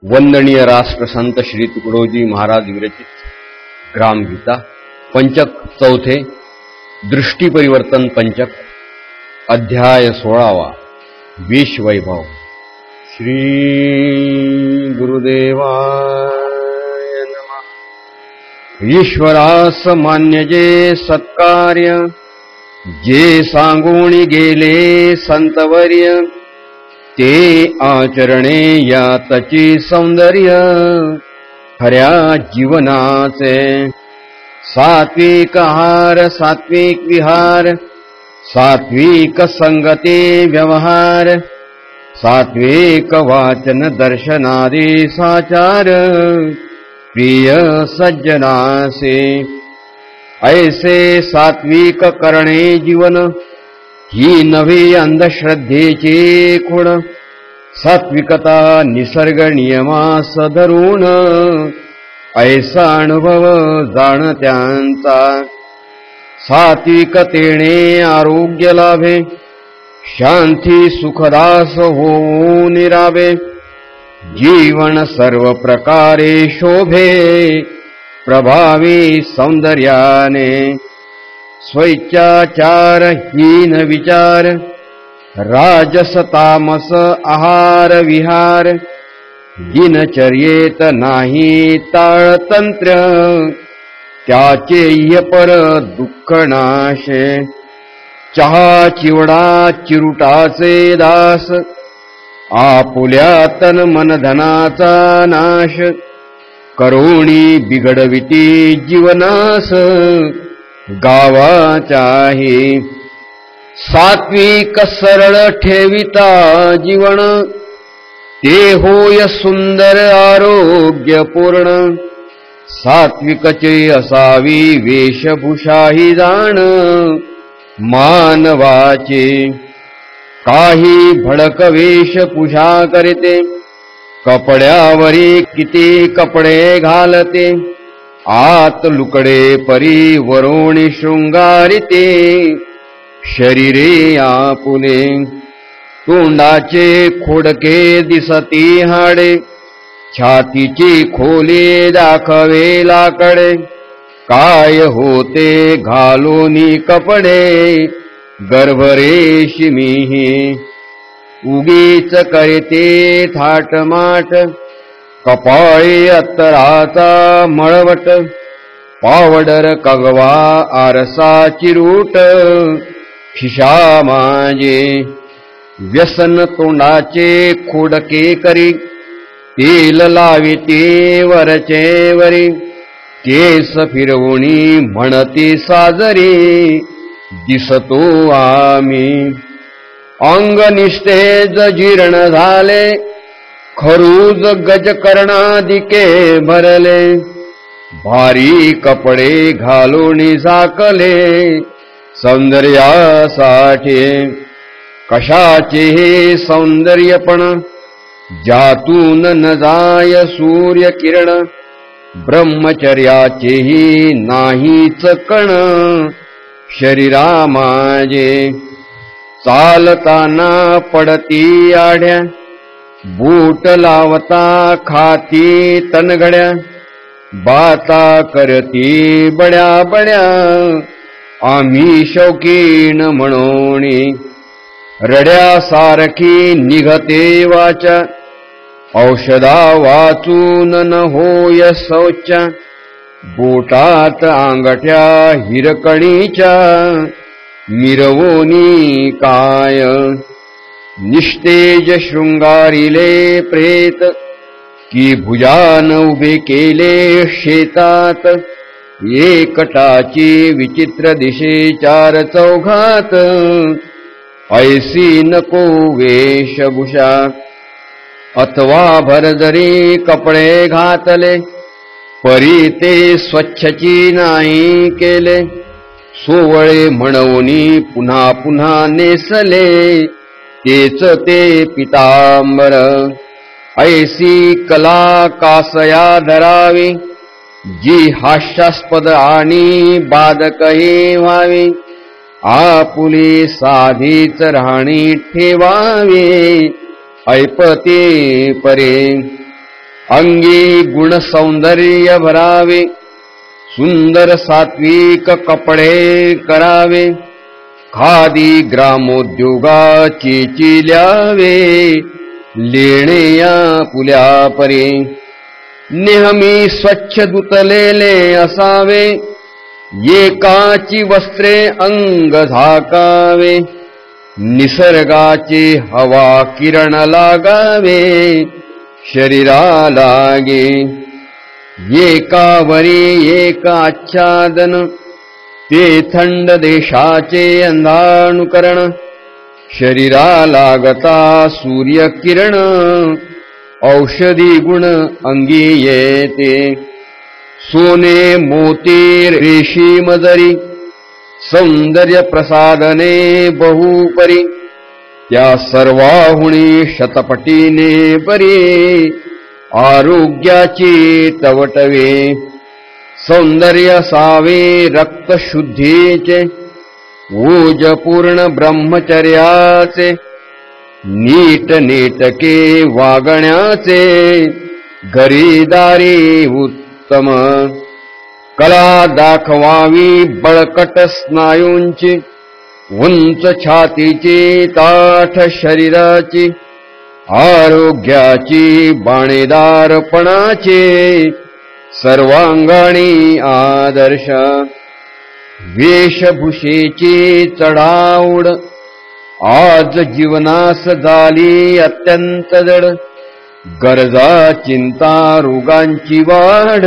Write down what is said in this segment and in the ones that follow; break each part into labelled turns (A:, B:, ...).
A: वंदनीय राष्ट्रसंत श्री तुकडोजी महाराज विरचित ग्रामगीता पंचक चौथे दृष्टी परिवर्तन पंचक अध्याय 16 विष वैभव। श्री गुरुदेवाय नमः। ईश्वरास मान्य जे सत्कार्य जे सांगून गेले संतवर्य ते आचरणे यातची सौंदर्य खऱ्या जीवनाचे। सात्विक आहार सात्विक विहार सात्विक संगती व्यवहार सात्विक वाचन दर्शनादी साचार प्रिय सज्जनासे। ऐसे सात्विक करणे जीवन ही नवे अंधश्रद्धेचे खुण। सात्विकता निसर्ग नियमास धरून ऐसा अनुभव जाणत्यांचा। सात्विकतेने आरोग्य लाभे शांती सुखदास होऊन राहावे। जीवन सर्व प्रकारे शोभे प्रभावी सौंदर्याने। स्वैच्छाचार हीन विचार राजस तामस आहार विहार दिनचर्येत नाही ताळतंत्र त्याचे पर दुःख नाशे। चहा चिवडा चिरुटाचे दास आपुल्या तन मन धनाचा नाश करोणी बिघडविती जीवनास गावाचाही। सात्विक सरळ ठेविता जीवन ते होय सुंदर आरोग्य पूर्ण। सात्विकचे असावी वेशभूषाही जाण मानवाचे। काही भडक वेशभूषा करीते कपड्यावरी किती कपडे घालते। आत लुकडे परी वरोणी शृंगारिते शरीरे आपुले। तोंडाचे खोडके दिसती हाडे छातीची खोली दाखवे लाकडे। काय होते घालोनी कपडे गर्भरेशिमीही। उगीच करते थाटमाट कपाळी अत्तराचा मळवट। पावडर कगवा आरसा चिरूट खिशा माझे। व्यसन तोंडाचे खोडके करी तेल लाविते वरचे वरी। केस फिरवणी म्हणती साजरी दिसतो आम्ही। अंग निस्तेज जीर्ण झाले खरूज गजकर्णादिके भरले। भारी कपडे घालून झाकले सौंदर्यासाठी। कशाचे हे सौंदर्यपण ज्यातून न जाय सूर्य किरण। ब्रह्मचर्याचेही नाहीच कण शरीरा माझे। चालताना पडती आड्या बूट लावता खाती तनगड्या। बाता करती बड्या बड्या आम्ही शौकीन म्हणोनी। रड्यासारखी निघते वाचा औषधा वाचून न होय शौचा। बोटात अंगठ्या हिरकणीच्या मिरवोनी काय। निस्तेज शृंगारिले प्रेत की भुजान उभे केले शेतात। एकटाची विचित्र दिशे चार चौघात ऐसी नको वेशभूषा। अथवा भरजरी कपडे घातले परी ते स्वच्छची नाही केले। सोवळे म्हणवनी पुन्हा पुन्हा नेसले तेच ते पितांबर। ऐसी कला कासया धरावी जी हास्यास्पद आणि बाधकही व्हावी। आपुली साधीच राहणी ठेवावी ऐपती परे अंगी गुण सौंदर्य भरावे, सुंदर सात्विक कपडे करावे, खादी ग्रामोद्योगाची चिल्यावे, लेणे या पुल्या परी, नेहमी स्वच्छ धुतलेले असावे, एकाची वस्त्रे अंग झाकावे, निसर्गाचे हवा किरण लागावे, शरीरा लागे, एकावरी एक आच्छादन, ते थंड देशाचे अंधानुकरण, शरीरा लागता सूर्य किरण, औषधी गुण अंगी येते, सोने मोती रेशीम जरी, सौंदर्य प्रसादने बहुपरी, त्या सर्वाहुणी शतपटीने बरी, आरोग्याची तवटवे, सौंदर्य सावे रक्त शुद्धीचे, ओजपूर्ण ब्रह्मचर्याचे, नीट नेटके वागण्याचे, घरीदारी उत्तम, कला दाखवावी बळकट स्नायूंची, उंच छातीची ताठ शरीराची, आरोग्याची बाणेदारपणाचे, सर्वांगाणी आदर्श, वेशभूषेची चढाओढ, आज जीवनास झाली अत्यंत जड, गरजा चिंता रोगांची वाढ,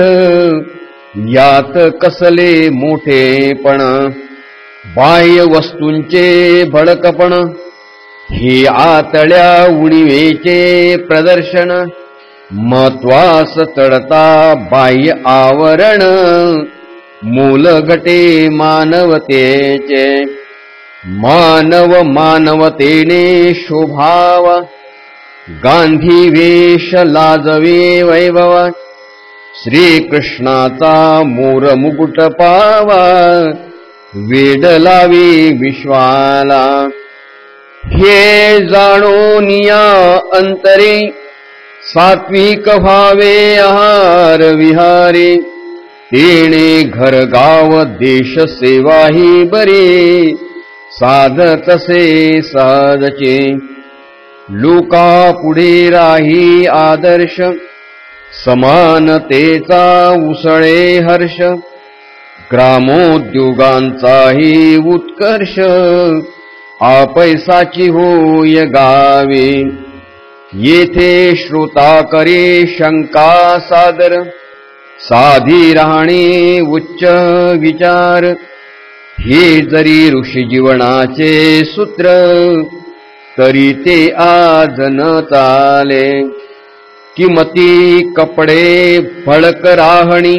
A: यात कसले मोठेपण, बाह्य वस्तूंचे भडकपण, हे आतड्या उणिवेचे प्रदर्शन, महत्वास चढता बाह्य आवरण, मूलगटे मानवतेचे, मानव मानवतेने शोभावा, गांधी वेश लाजवे वैभव, श्रीकृष्णाचा मोर मुकुट पावा, वेड लावी विश्वाला, हे जाणून या अंतरी, सात्विक भावे आहार विहारी, तेणे घर गाव देश सेवाही बरी, साधतसे साधचे, लोका पुढे राही आदर्श, समानतेचा उसळे हर्ष, ग्रामोद्योगांचाही उत्कर्ष, आपैसाची होय गावे, येथे श्रोता करे शंका सादर, साधी राहणे उच्च विचार, हे जरी ऋषी जीवनाचे सूत्र, तरी ते आज न चाले, किमती कपडे फळक राहणी,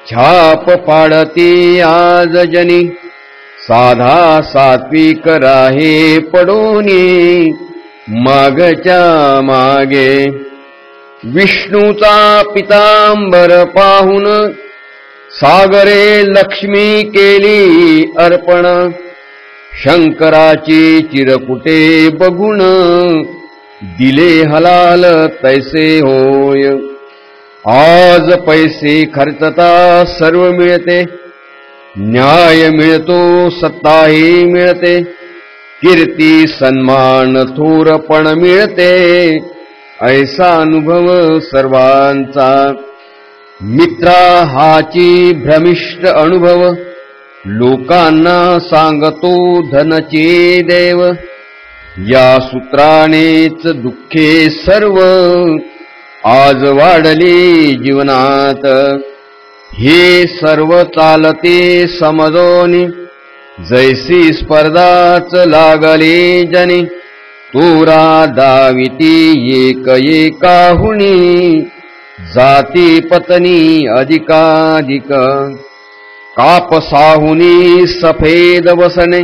A: छाप पाडती आज जनी, साधा सात्विक राहे पडोनी, मागच्या मागे, विष्णूचा पितांबर पाहून, सागरे लक्ष्मी केली अर्पण, शंकराची चिरकुटे बघून, दिले हलाल तैसे होय, आज पैसे खर्चता सर्व मिळते, न्याय मिळतो सत्ताही मिळते, कीर्ती सन्मान थोरपण मिळते, ऐसा अनुभव सर्वांचा, मित्रा हाची भ्रमिष्ट अनुभव, लोकांना सांगतो धनचे देव, या सूत्रानेच दुःखे सर्व, आज वाढली जीवनात, हे सर्व चालते समजोनी, जैसी स्पर्धाच लागली जनी, तोरा दाविती एक एकाहुनी, जाती पत्नी अधिकाधिक, कापसाहुनी सफेद वसने,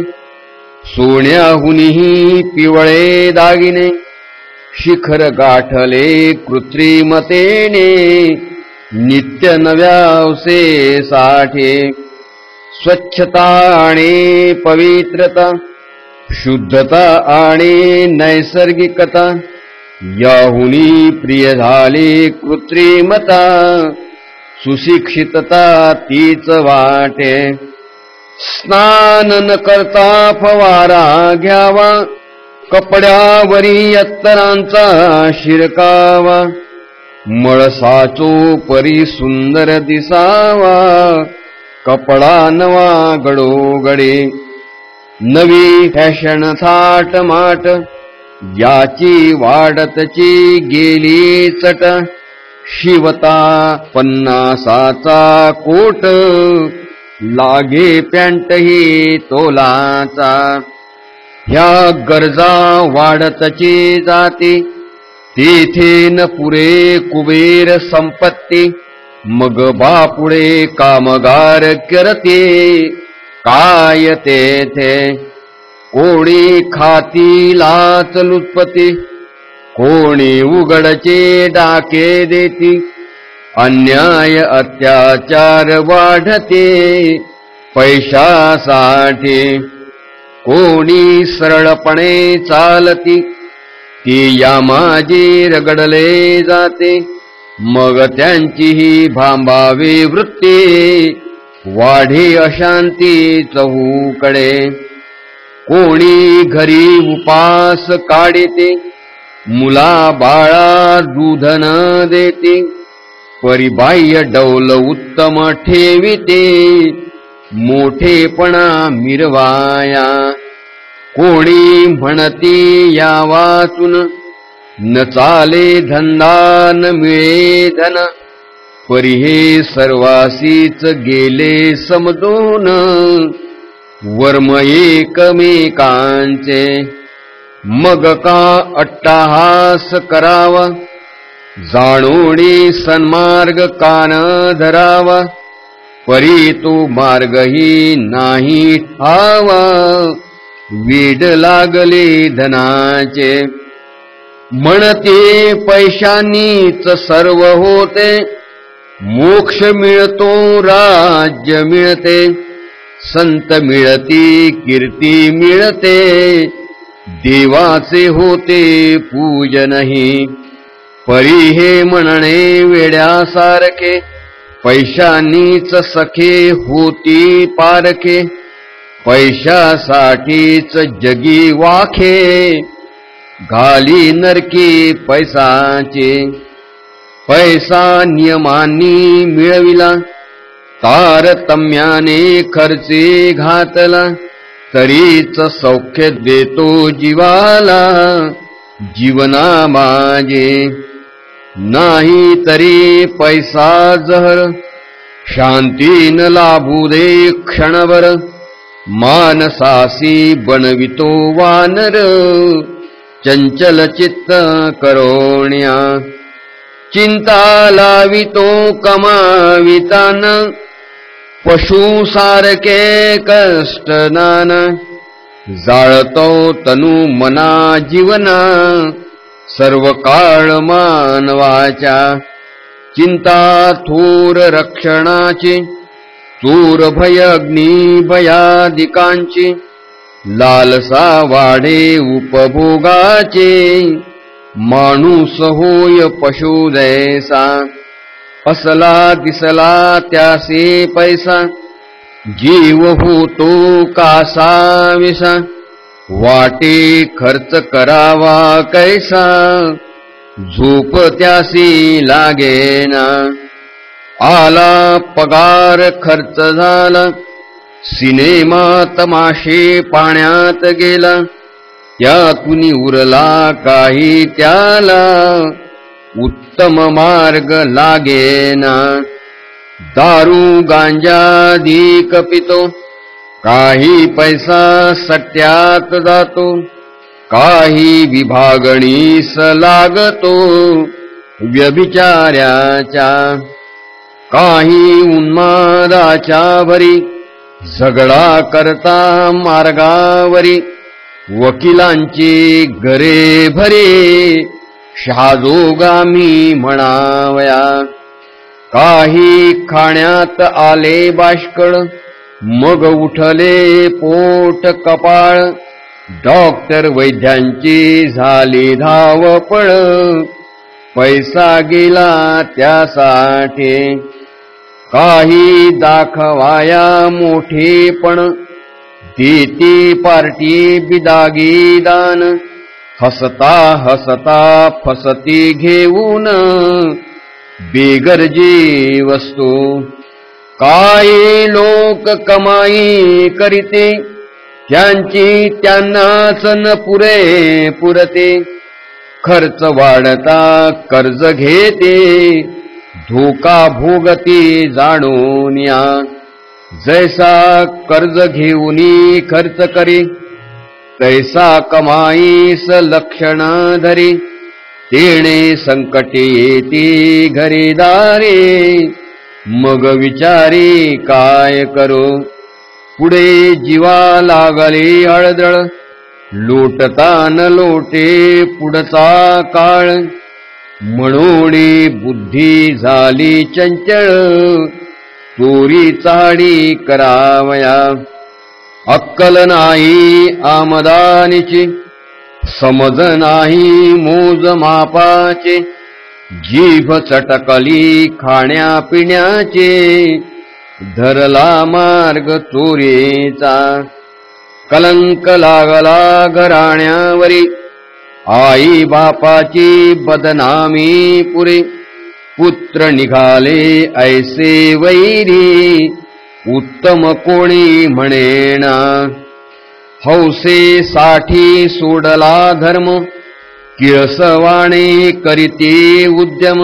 A: सोन्याहुनीही पिवळे दागिने, शिखर गाठले कृत्रिमतेने, नित्य नव्यावसे साठे, स्वच्छता आणि पवित्रता, शुद्धता आणि नैसर्गिकता, याहुनी प्रिय झाली कृत्रिमता, सुशिक्षितता तीच वाटे. स्नान न करता फवारा घ्यावा, कपड्यावरी अत्तरांचा शिरकावा. मळ साचो परी सुंदर दिसावा, कपडा नवा गडोगडे. नवी फॅशन थाट माट, याची वाढतची गेली चट. शिवता 50चा कोट, लागे पॅन्ट ही तोलाचा. ह्या गरजा वाढतची जाती, तेथे न पुरे कुबेर संपत्ती. मग बापुडे कामगार करते, काय तेथे. कोणी खाती लाच लुचपती, कोणी उघडचे डाके देती. अन्याय अत्याचार वाढते पैशासाठी. कोणी सरळपणे चालती, ती यामाजी रगडले जाते. मग त्यांची ही भांबावी वृत्ती, वाढे अशांती चहूकडे. कोणी घरी उपास काढते, मुला बाळा दूध न देते. परिबाह्य डौल उत्तम ठेविते, मोठेपणा मिरवाया. कोणी म्हणती या वाचून, न चाले धंदा न मिळे धन. परी हे सर्वासीच गेले समजून, वर्म एकमेकांचे. मग का अट्टाहास करावा, जाणोनी सन्मार्ग कान धरावा. परी तो मार्गही नाही ठावा, वेड लागले धनाचे. म्हणते पैशांनीच सर्व होते, मोक्ष मिळतो राज्य मिळते. संत मिळती कीर्ती मिळते, देवाचे होते पूजनही. परी हे म्हणणे वेड्यासारखे, पैशांनीच सखे होती पारखे. पैशासाठीच जगी वाखे, घाली नरकी पैसाचे. पैसा नियमांनी मिळविला, तारतम्याने खर्चे घातला. तरीच सौख्य देतो जीवाला, जीवना माझे. नाही तरी पैसा जहर, शांती न लाभू दे क्षणभर. मानसासी बनवितो वानर, चंचल चित्त करोण्या. चिंता लावितो कमावितान, पशुसारखे कष्टदान. जाळतो तनु मना जीवना, सर्व काळ मानवाच्या. चिंता थोर रक्षणाची, चोर भय अग्नी भयादिकांची. लालसा वाढे उपभोगाचे, माणूस होय पशु जैसा. असला दिसला त्यासे पैसा, जीव होतो कासा विसा. वाटे खर्च करावा कैसा, झोप त्यासी लागेना. आला पगार खर्च झाला, सिनेमा तमाशे पाण्यात गेला. त्यातून उरला काही त्याला, उत्तम मार्ग लागेना. दारू गांजाधिक पितो, काही पैसा सट्यात जातो. काही विभागणीस लागतो व्यभिचार्याच्या. काही उन्मादाच्या भरी, झगडा करता मार्गावरी. वकिलांची घरे भरे, शहाजोगामी म्हणावया. काही खाण्यात आले बाष्कळ, मग उठले पोट कपाळ. डॉक्टर वैद्यांची झाली धावपळ, पैसा गेला त्यासाठी. काही दाखवाया मोठेपण, देती पार्टी बिदागी दान. हसता हसता फसती घेऊन बेगरजी वस्तू. काही लोक कमाई करीते, त्यांची त्यांनाच न पुरते. खर्च वाढता कर्ज घेते, धोका भोगती जाणून या. जैसा कर्ज घेऊनी खर्च करी, तैसा कमाईस लक्षण धरी. तेणे संकटे येती घरीदारी, मग विचारी काय करू. पुढे जीवा लागले हळदळ, लोटता न लोटे पुढचा काळ. म्हणून बुद्धी झाली चंचळ, चोरी चाडी करावया. अक्कल नाही आमदानीची, समज नाही मोजमापाचे. जीभ चटकली खाण्यापिण्याचे, धरला मार्ग चोरीचा. कलंक लागला घराण्यावरी, आई बापाची बदनामी पुरी. पुत्र निघाले ऐसे वैरी, उत्तम कोणी म्हणेना. हौसेसाठी सोडला धर्म, किळसवाणे करीते उद्यम.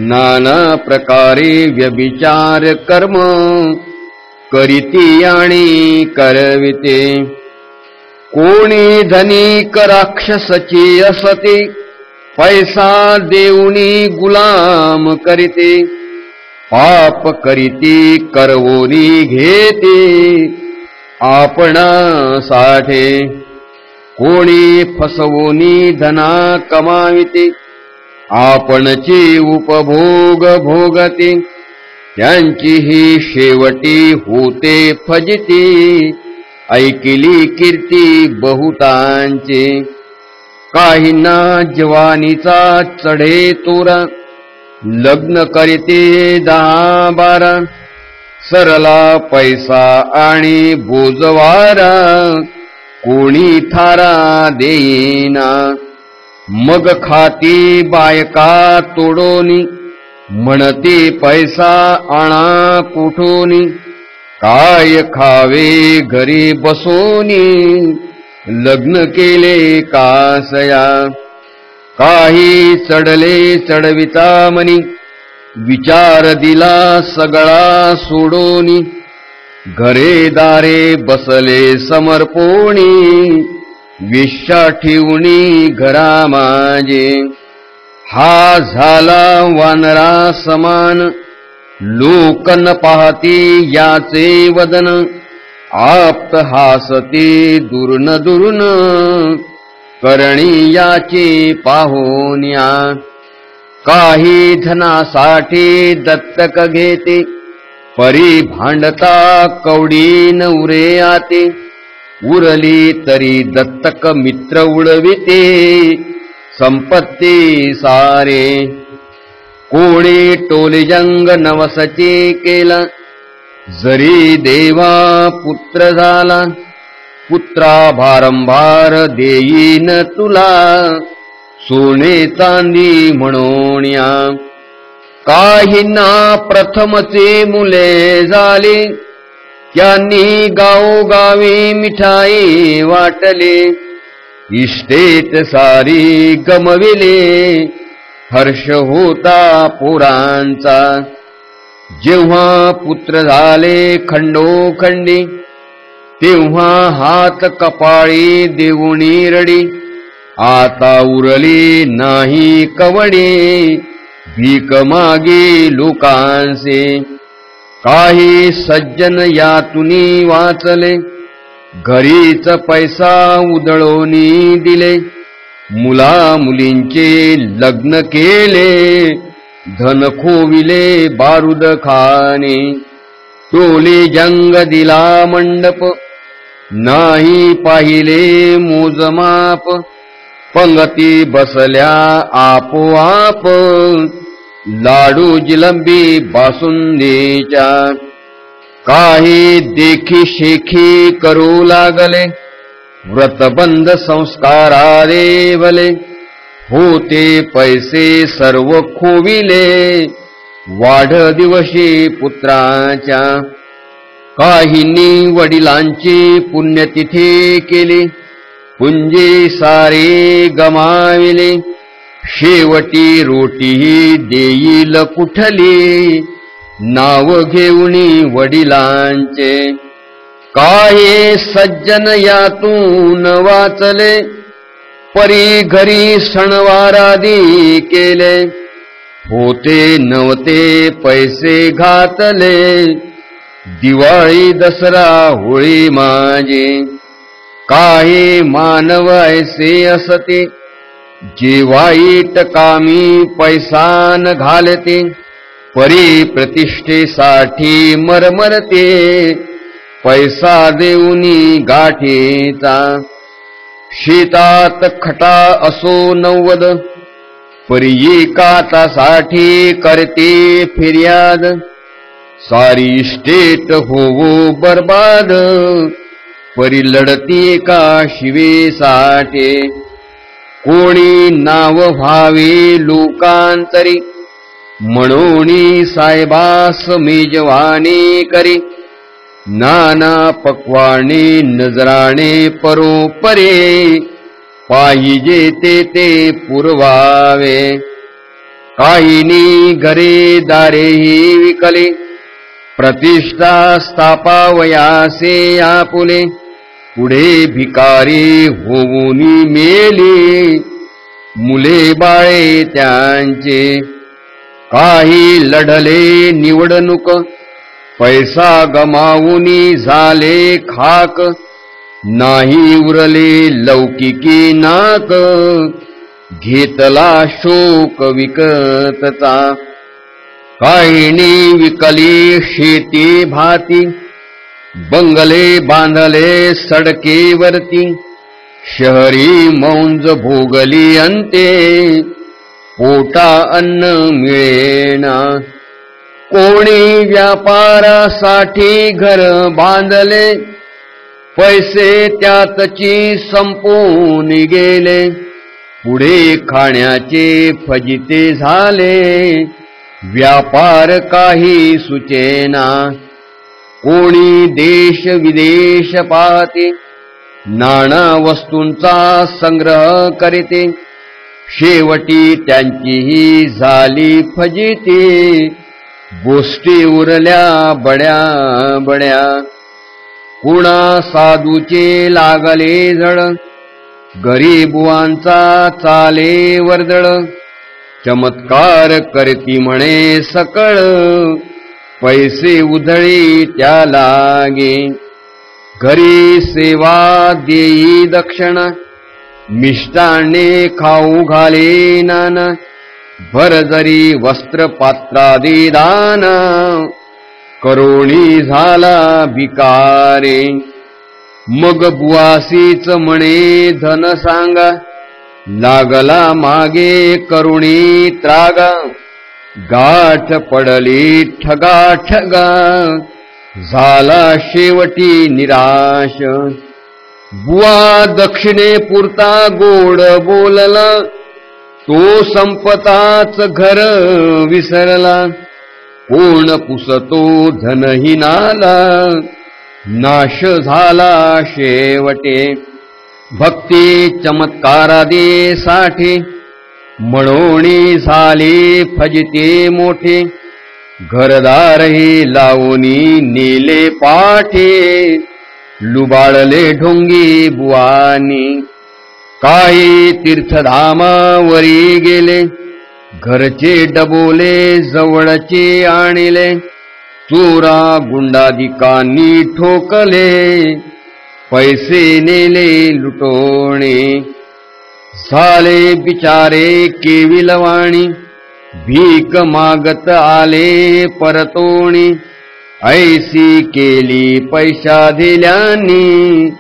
A: नाना प्रकारे व्यभिचार कर्म, करीती आणि करविते. कोणी धनिक राक्षसची असते, पैसा देऊनी गुलाम करीते. पाप करीती करवोनी घेते, आपणासाठी. कोणी फसवोनी धना कमाविते, आपणची उपभोग भोगते. त्यांची ही शेवटी होते फजिती, ऐकिली कीर्ती बहुतांची. काहींना जवानीचा चढे तोरा, लग्न करीते 10-12. सरला पैसा आणि बोजवारा, कोणी थारा देईना. मग खाती बायका तोडोनी, म्हणते पैसा आणा कुठोनी. काय खावे घरी बसोनी, लग्न केले कासया. काही चढले चढविता मनी, विचार दिला सगळा सोडोनी. घरे दारे बसले समर्पोणी, विश्वा ठेवणी घरा माझे. हा झाला वानरा समान, लोक न पाहती याचे वदन. आप्त हासते दुर्न दुर्न, करणी याची पाहोन्या. काही धनासाठी दत्तक घेते, परी भांडता कवडी नवरे आते. उरली तरी दत्तक मित्र उडविते, संपत्ती सारे. कोणी टोलेजंग नवसचे केला, जरी देवा पुत्र झाला. पुत्रा भारंभार देईन तुला, सोने चांदी म्हणोन्या. काहींना प्रथमचे मुले झाले, त्यांनी गावोगावी मिठाई वाटले. इष्टेत सारी गमविले, हर्ष होता पोरांचा. जेव्हा पुत्र झाले खंडोखंडी, तेव्हा हात कपाळी देऊनी रडी. आता उरली नाही कवडी, भीक मागे लोकांचे. काही सज्जन यातुनी वाचले, घरीच पैसा उधळोनी दिले. मुला मुलींचे लग्न केले, धन खोविले बारूद खाणे. टोले जंग दिला मंडप, नाही पाहिले मोजमाप, पंगती बसल्या आपोआप, लाडू जिलंबी बासुंदीच्या, काही देखी शेखी करू लागले, व्रतबंध संस्कारारे भले, होते पैसे सर्व खोविले, वाढदिवशी पुत्राच्या, काहींनी वडिलांची पुण्यतिथी केली, पुंजे सारे गमाविले, शेवटी रोटी देईल कुठली, नाव घेऊनी वडिलांचे, काही सज्जन यातून वाचले, परी घरी सणवारादी केले, होते नव्हते पैसे घातले, दिवाळी दसरा होळी माझे, काही मानव ऐसे असते, जे वाईट कामी पैसा न घालते, परी प्रतिष्ठेसाठी मरमरते, पैसा देऊनी गाठीचा, शेतात खटा असो 90, परी एकासाठी करते फिर्याद, सारी स्टेट होवो बर्बाद, परी लढती का शिवेसाठी, कोणी नाव व्हावे लोकांतरी, म्हणून साहेबास मेजवानी करी, नाना पक्वाने नजराणे परोपरे, पाहिजे ते पुरवावे, काहींनी घरे दारेही विकले, प्रतिष्ठा स्थापावयासे आपुले, पुढे भिकारी होऊन मेली, मुले बाळे त्यांचे, काही लढले निवडणूक, पैसा गमावूनी झाले खाक, नाही उरले लौकिकी नाक, घेतला शोक विकतचा, काहींनी विकली शेती भाती, बंगले बांधले सडकेवरती, शहरी मौंज भोगली अंते, पोटा अन्न मिळेना, कोणी व्यापारासाठी घर बांधले, पैसे त्यातची संपून गेले, पुढे खाण्याचे फजिते झाले, व्यापार काही सुचेना, कोणी देश विदेश पाहते, नाना वस्तूंचा संग्रह करीते, शेवटी त्यांचीही झाली फजिती, गोष्टी उरल्या बड्या बड्या, कुणा साधूचे लागले झड, गरीबुवांचा चाले वर्दळ, चमत्कार करती म्हणे सकळ, पैसे उधळी त्या लागे, घरी सेवा देई दक्षिण, मिष्टाने खाऊ घाले नाना, भरजरी वस्त्र पात्रादी दान, करोणी झाला भिकारे, मग बुवासीच म्हणे धन सांगा, लागला मागे करुणी त्रागा, गाठ पडली ठगा ठगा, झाला शेवटी निराश, बुवा दक्षिणे पुरता गोड बोलला, तो संपताच घर विसरला, कोण पुसतो धनहीनाला, नाश झाला शेवटे, भक्ती चमत्कारादेसाठी, म्हणून झाले फजिते मोठे, घरदारही लावूनी नेले पाठे, लुबाडले ढोंगी बुवानी, काही तीर्थधामावरी गेले, घरचे डबोले जवळचे आणले, चोरा गुंडाधिकांनी ठोकले, पैसे नेले लुटोणे, झाले बिचारे केविलवाणी, भीक मागत आले परतोणी, ऐसी केली पैसा दिल्यानी,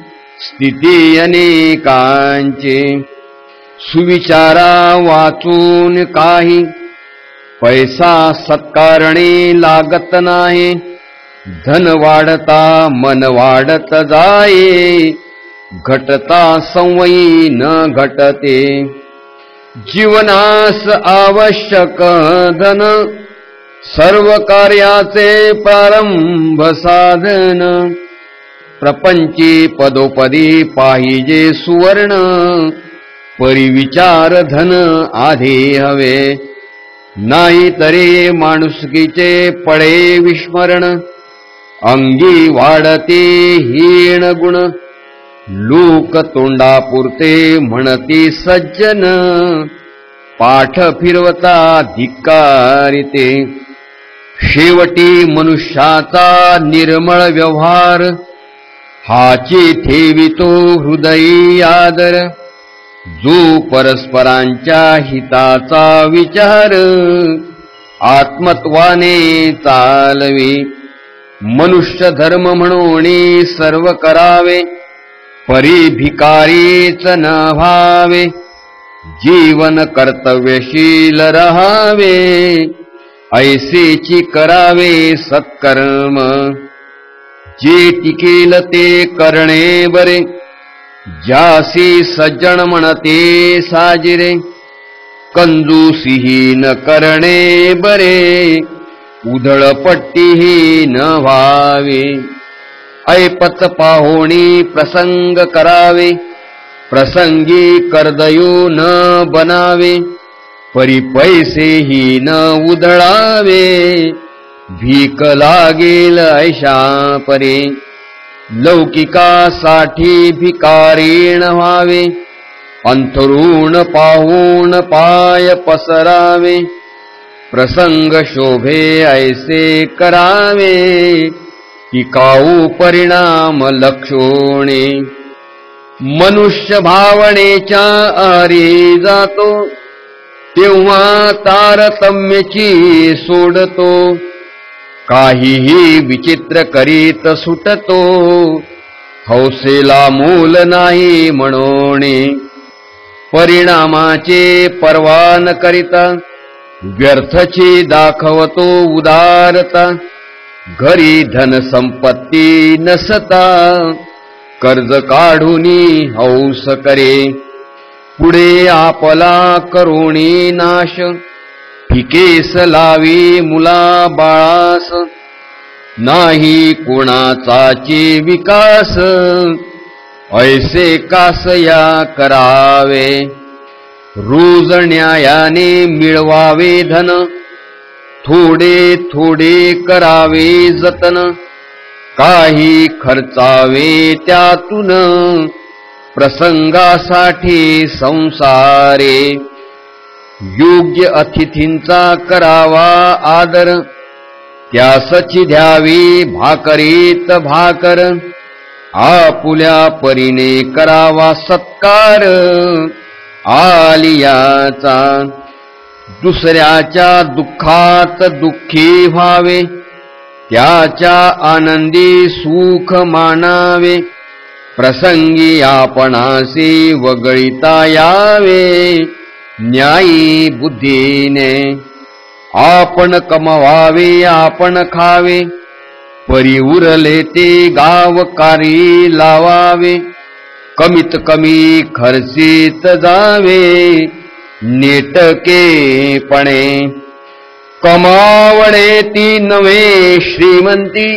A: स्थिती अनेकांचे सुविचारा वाचून काही पैसा सत्कारणे लागत नाही धन वाढता मन वाढत जाये घटता संवयी न घटते जीवनास आवश्यक धन सर्व कार्याचे प्रारंभ साधन प्रपंची पदोपदी पाहिजे सुवर्ण परिविचार धन आधी हवे नाही तरी माणुसकीचे पडे विस्मरण अंगी वाढते हीन गुण लोक तोंडापुरते म्हणती सज्जन पाठ फिरवता धिक्कारिते शेवटी मनुष्याचा निर्मळ व्यवहार हाची ठेवितो हृदयी आदर जो परस्परांच्या हिताचा विचार आत्मत्वाने चालवे मनुष्य धर्म म्हणून सर्व करावे परी भिकारीच न व्हावे जीवन कर्तव्यशील रहावे ऐसेची करावे सत्कर्म जे टिकेल ते करणे बरे जासी सज्जन म्हणते साजिरे कंजूसीही न करणे बरे उधळपट्टीही न व्हावे ऐपत पाहोणी प्रसंग करावे प्रसंगी कर्दयू न बनावे परी पैसेही न उधळावे भीक लागेल ऐशा परे लौकिकासाठी भिकारीण व्हावे अंथरुण पाहून पाय पसरावे प्रसंग शोभे ऐसे करावे टिकाऊ परिणाम लक्षोणे मनुष्य भावनेच्या आरी जातो तेव्हा तारतम्यची सोडतो काहीही विचित्र करीत सुटतो हौसेला मूल नाही म्हणून परिणामाचे परवान करिता व्यर्थची दाखवतो उदारता घरी धन संपत्ती नसता कर्ज काढूनी हौस करे पुढे आपला करुणी नाश फिकेस लावी मुला बाळास नाही कोणाचाची विकास ऐसे कासया करावे रोज न्यायाने मिळवावे धन थोडे थोडे करावे जतन काही खर्चावे त्यातून प्रसंगासाठी संसारे योग्य अतिथींचा करावा आदर त्यासची द्यावी भाकरीत भाकर आपुल्या परीने करावा सत्कार आलियाचा दुसऱ्याच्या दुःखात दुःखी व्हावे त्याच्या आनंदी सुख मानावे प्रसंगी आपणासी वगळिता यावे न्यायी बुद्धीने आपण कमवावे आपण खावे परी उरले ते गावकारी लावावे कमीत कमी खर्चित जावे नेटकेपणे कमावणे ती नव्हे श्रीमंती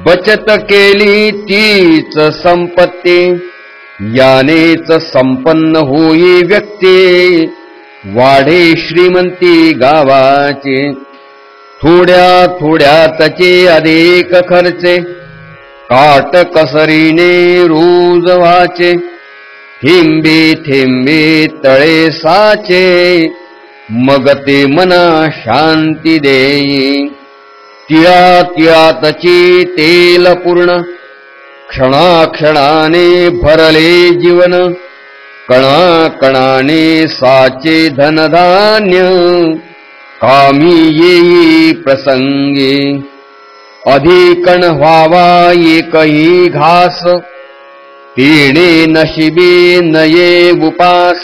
A: बचत केली तीच संपत्ती यानेच संपन्न होई व्यक्ती वाढे श्रीमंती गावाचे थोड्या थोड्यातचे अधिक खर्चे काट कसरीने रोज वाचे थेंबे थेंबे तळे साचे मग ते मना शांती देई तिळा तिळातची तेल पूर्ण क्षणाक्षणाने भरले जीवन कणा कणाने साचे धनधान्य कामी येई प्रसंगी. अधिकण व्हावा एकही घास तिने नशिबी नये उपास,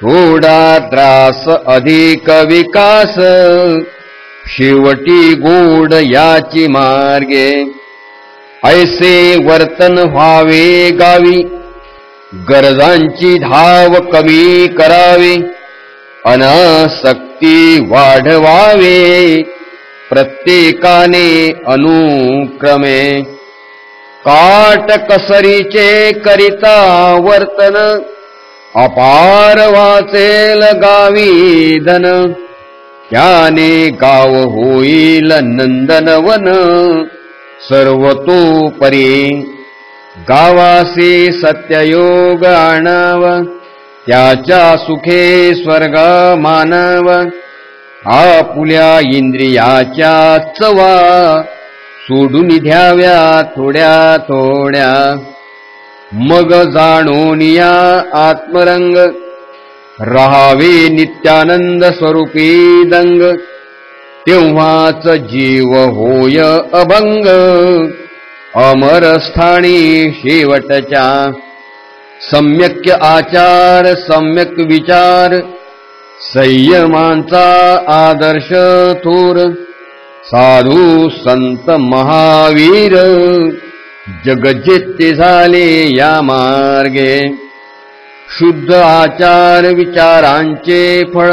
A: थोडा त्रास अधिक विकास, शेवटी गोड याची मार्गे. ऐसे वर्तन व्हावे गावी, गरजांची धाव कमी करावी, अनासक्ती वाढवावे, प्रत्येकाने अनुक्रमे. काटकसरीचे करिता वर्तन, अपार वाचेल गावी धन. त्याने गाव होईल नंदनवन, सर्वतोपरी. गावासी सत्ययोग आणाव, त्याच्या सुखे स्वर्ग मानव. आपुल्या इंद्रियाच्या चवा, सोडून द्याव्या थोड्या थोड्या. मग जाणून या आत्मरंग, राहावे नित्यानंद स्वरूपी दंग. तेव्हाच जीव होय अभंग, अमरस्थानी शेवटच्या. सम्यक आचार सम्यक विचार, संयमांचा आदर्श थोर. साधू संत महावीर, जगजेते झाले या मार्गे. शुद्ध आचार विचारांचे फळ,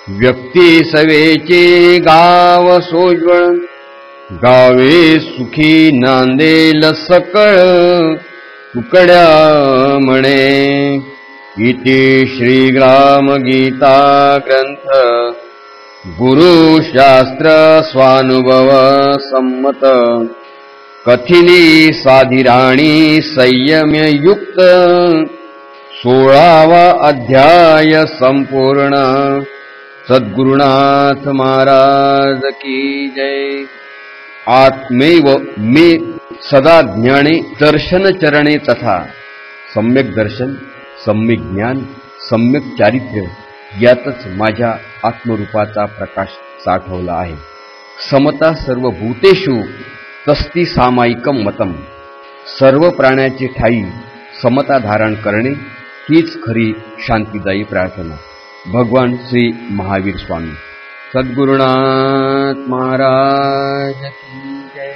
A: व्यक्ती सवेचे गाव सोज्वळ. गावे सुखी नांदेल सकळ, तुकड्या म्हणे. इति श्री ग्राम गीता ग्रंथ, गुरुशास्त्र स्वानुभव संमत. कथिली साधिराणी संयमयुक्त, 16वा अध्याय संपूर्ण. सद्गुरुनाथ महाराज की जय. आत्मेव मे सदा ज्ञाने दर्शन चरणे तथा. सम्यक दर्शन, सम्यक ज्ञान, सम्यक चारित्र्य यातच माझ्या आत्मरूपाचा प्रकाश साठवला आहे. समता सर्व भूतेषु तस्ति सामायिकम मतम. सर्व प्राण्याची ठाई समता धारण करणे हीच खरी शांतीदायी प्रार्थना. भगवान श्री महावीर स्वामी. सद्गुरुनाथ महाराज की जय.